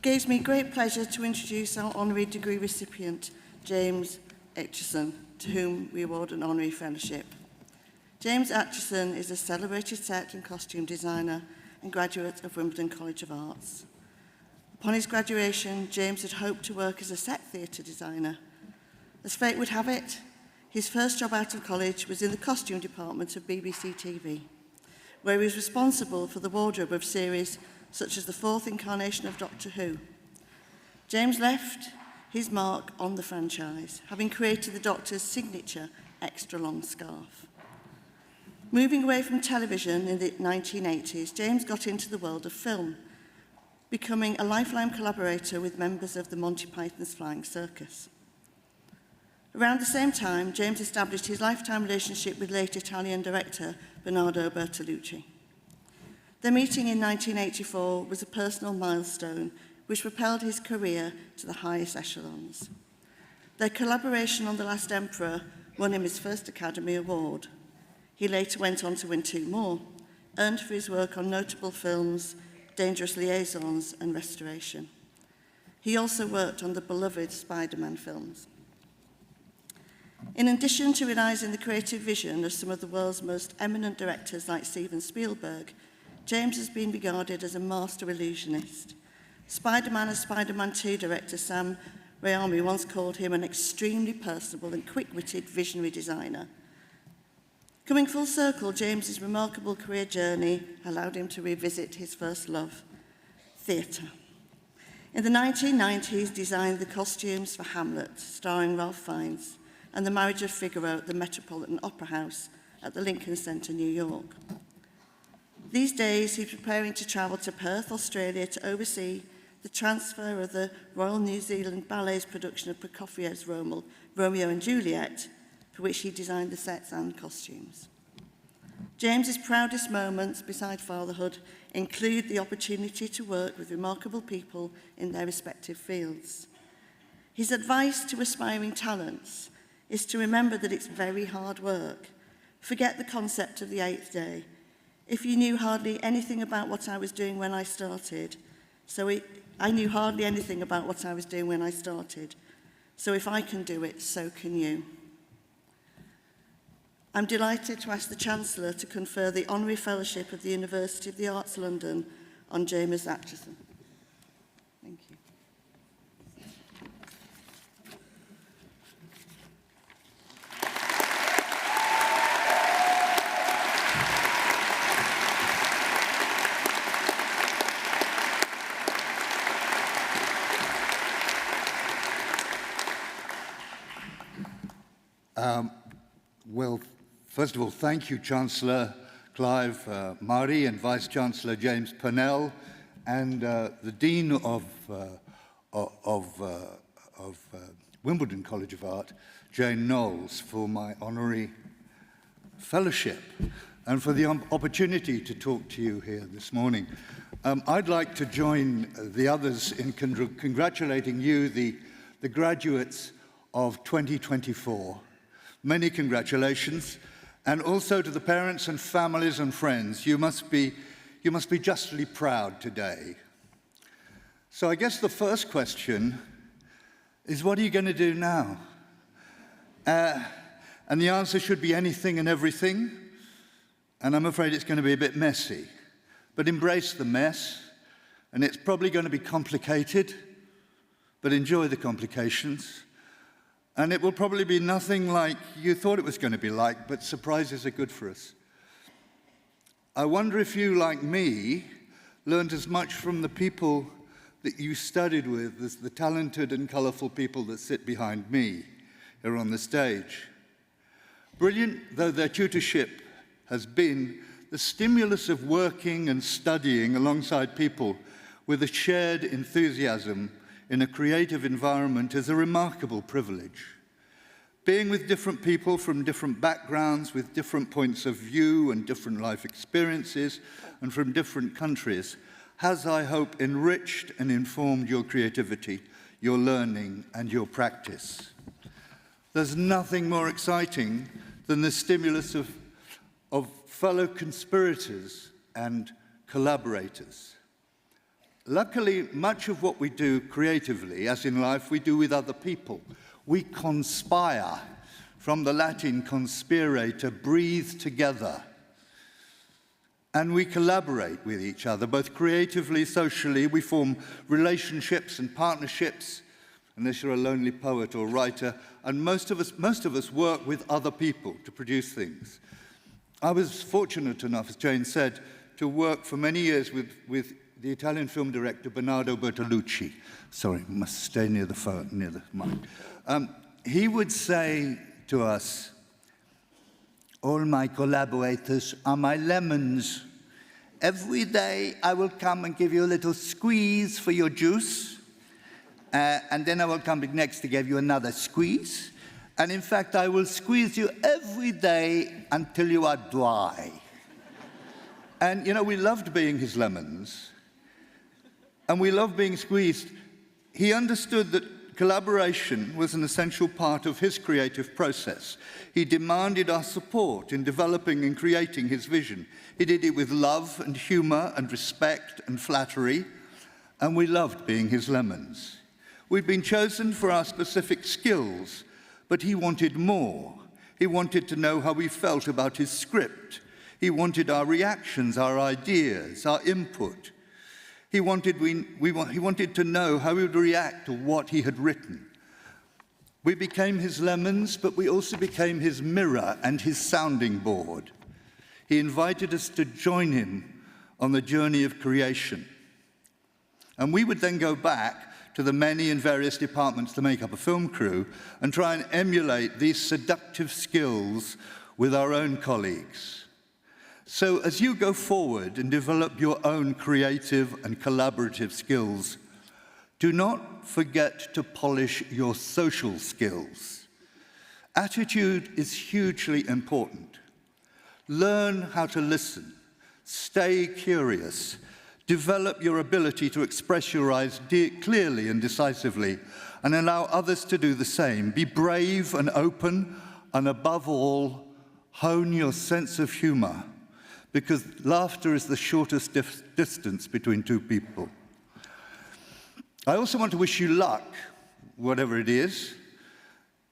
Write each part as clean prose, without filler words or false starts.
gives me great pleasure to introduce our honorary degree recipient, James Acheson, to whom we award an honorary fellowship. James Acheson is a celebrated set and costume designer and graduate of Wimbledon College of Arts. Upon his graduation, James had hoped to work as a set theatre designer. As fate would have it, his first job out of college was in the costume department of BBC TV, where he was responsible for the wardrobe of series such as the fourth incarnation of Doctor Who. James left his mark on the franchise, having created the Doctor's signature extra long scarf. Moving away from television in the 1980s, James got into the world of film, becoming a lifelong collaborator with members of the Monty Python's Flying Circus. Around the same time, James established his lifetime relationship with late Italian director Bernardo Bertolucci. Their meeting in 1984 was a personal milestone which propelled his career to the highest echelons. Their collaboration on The Last Emperor won him his first Academy Award. He later went on to win 2 more, earned for his work on notable films Dangerous Liaisons and Restoration. He also worked on the beloved Spider-Man films. In addition to realising the creative vision of some of the world's most eminent directors like Steven Spielberg, James has been regarded as a master illusionist. Spider-Man and Spider-Man 2 director Sam Raimi once called him an extremely personable and quick-witted visionary designer. Coming full circle, James's remarkable career journey allowed him to revisit his first love, theatre. In the 1990s, he designed the costumes for Hamlet, starring Ralph Fiennes, and The Marriage of Figaro at the Metropolitan Opera House at the Lincoln Center, New York. These days, he's preparing to travel to Perth, Australia, to oversee the transfer of the Royal New Zealand Ballet's production of Prokofiev's Romeo and Juliet, for which he designed the sets and costumes. James's proudest moments, beside fatherhood, include the opportunity to work with remarkable people in their respective fields. His advice to aspiring talents is to remember that it's very hard work. Forget the concept of the 8th day. If you knew hardly anything about what I was doing when I started, so if I can do it, so can you. I'm delighted to ask the Chancellor to confer the Honorary Fellowship of the University of the Arts London on James Acheson. Thank you. Well, first of all, thank you, Chancellor Clive Murray and Vice-Chancellor James Purnell, and the Dean of Wimbledon College of Art, Jane Knowles, for my honorary fellowship and for the opportunity to talk to you here this morning. I'd like to join the others in congratulating you, the graduates of 2024. Many congratulations, and also to the parents and families and friends. You must be justly proud today. So I guess the first question is, what are you going to do now? And the answer should be anything and everything, and I'm afraid it's going to be a bit messy. But embrace the mess, and it's probably going to be complicated, but enjoy the complications. And it will probably be nothing like you thought it was going to be like, but surprises are good for us. I wonder if you, like me, learned as much from the people that you studied with as the talented and colourful people that sit behind me here on the stage. Brilliant though their tutorship has been, the stimulus of working and studying alongside people with a shared enthusiasm in a creative environment is a remarkable privilege. Being with different people from different backgrounds, with different points of view and different life experiences, and from different countries, has, I hope, enriched and informed your creativity, your learning, and your practice. There's nothing more exciting than the stimulus of fellow conspirators and collaborators. Luckily, much of what we do creatively, as in life, we do with other people. We conspire, from the Latin conspire, to breathe together. And we collaborate with each other, both creatively, socially. We form relationships and partnerships, unless you're a lonely poet or writer. And most of us work with other people to produce things. I was fortunate enough, as Jane said, to work for many years with the Italian film director Bernardo Bertolucci. Sorry, must stay near the phone, near the mic. He would say to us, "All my collaborators are my lemons. Every day I will come and give you a little squeeze for your juice, and then I will come back next to give you another squeeze. And in fact, I will squeeze you every day until you are dry." And, you know, we loved being his lemons, and we loved being squeezed. He understood that collaboration was an essential part of his creative process. He demanded our support in developing and creating his vision. He did it with love and humor and respect and flattery, and we loved being his lemons. We'd been chosen for our specific skills, but he wanted more. He wanted to know how we felt about his script. He wanted our reactions, our ideas, our input. He wanted to know how we would react to what he had written. We became his lemons, but we also became his mirror and his sounding board. He invited us to join him on the journey of creation. And we would then go back to the many and various departments that make up a film crew and try and emulate these seductive skills with our own colleagues. So as you go forward and develop your own creative and collaborative skills, do not forget to polish your social skills. Attitude is hugely important. Learn how to listen, stay curious, develop your ability to express your ideas clearly and decisively, and allow others to do the same. Be brave and open, and above all, hone your sense of humor, because laughter is the shortest distance between two people. I also want to wish you luck, whatever it is.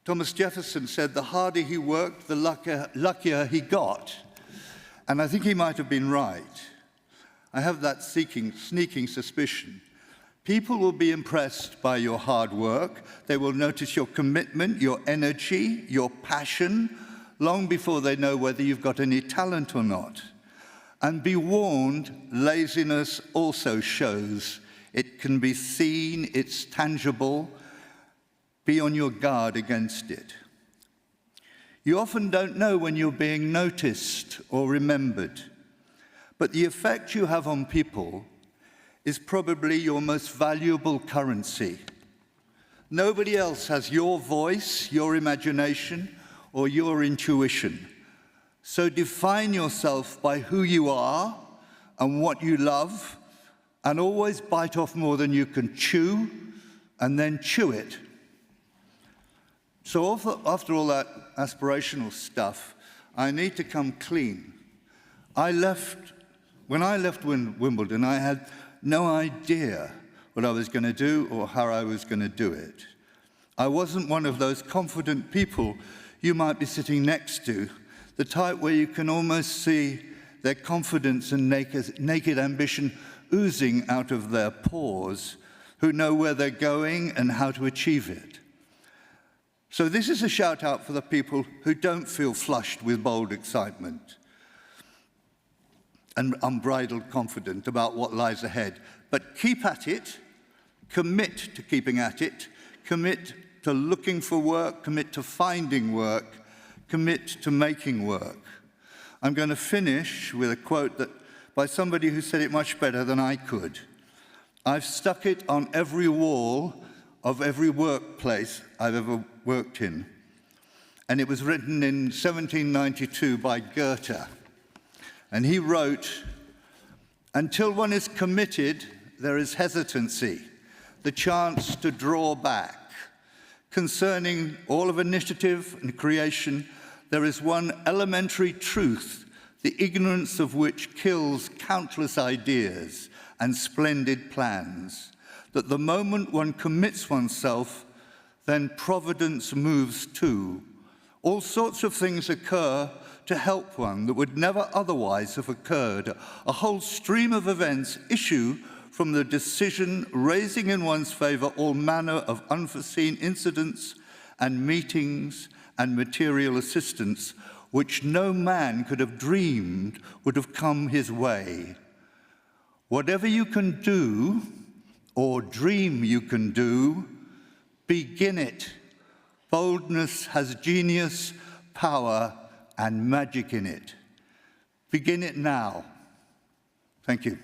Thomas Jefferson said the harder he worked, the luckier he got. And I think he might have been right. I have that sneaking suspicion. People will be impressed by your hard work. They will notice your commitment, your energy, your passion, long before they know whether you've got any talent or not. And be warned, laziness also shows. It can be seen, it's tangible. Be on your guard against it. You often don't know when you're being noticed or remembered, but the effect you have on people is probably your most valuable currency. Nobody else has your voice, your imagination, or your intuition. So define yourself by who you are and what you love, and always bite off more than you can chew, and then chew it. So after all that aspirational stuff, I need to come clean. When I left Wimbledon, I had no idea what I was going to do or how I was going to do it. I wasn't one of those confident people you might be sitting next to, the type where you can almost see their confidence and naked ambition oozing out of their pores, who know where they're going and how to achieve it. So this is a shout out for the people who don't feel flushed with bold excitement and unbridled confidence about what lies ahead. But keep at it, commit to keeping at it, commit to looking for work, commit to finding work, commit to making work. I'm going to finish with a quote by somebody who said it much better than I could. I've stuck it on every wall of every workplace I've ever worked in. And it was written in 1792 by Goethe. And he wrote, "Until one is committed, there is hesitancy, the chance to draw back. Concerning all of initiative and creation, there is one elementary truth the ignorance of which kills countless ideas and splendid plans, that the moment one commits oneself, then providence moves too. All sorts of things occur to help one that would never otherwise have occurred. A whole stream of events issue from the decision raising in one's favor all manner of unforeseen incidents and meetings and material assistance which no man could have dreamed would have come his way. Whatever you can do or dream you can do, begin it. Boldness has genius, power, and magic in it. Begin it now. Thank you.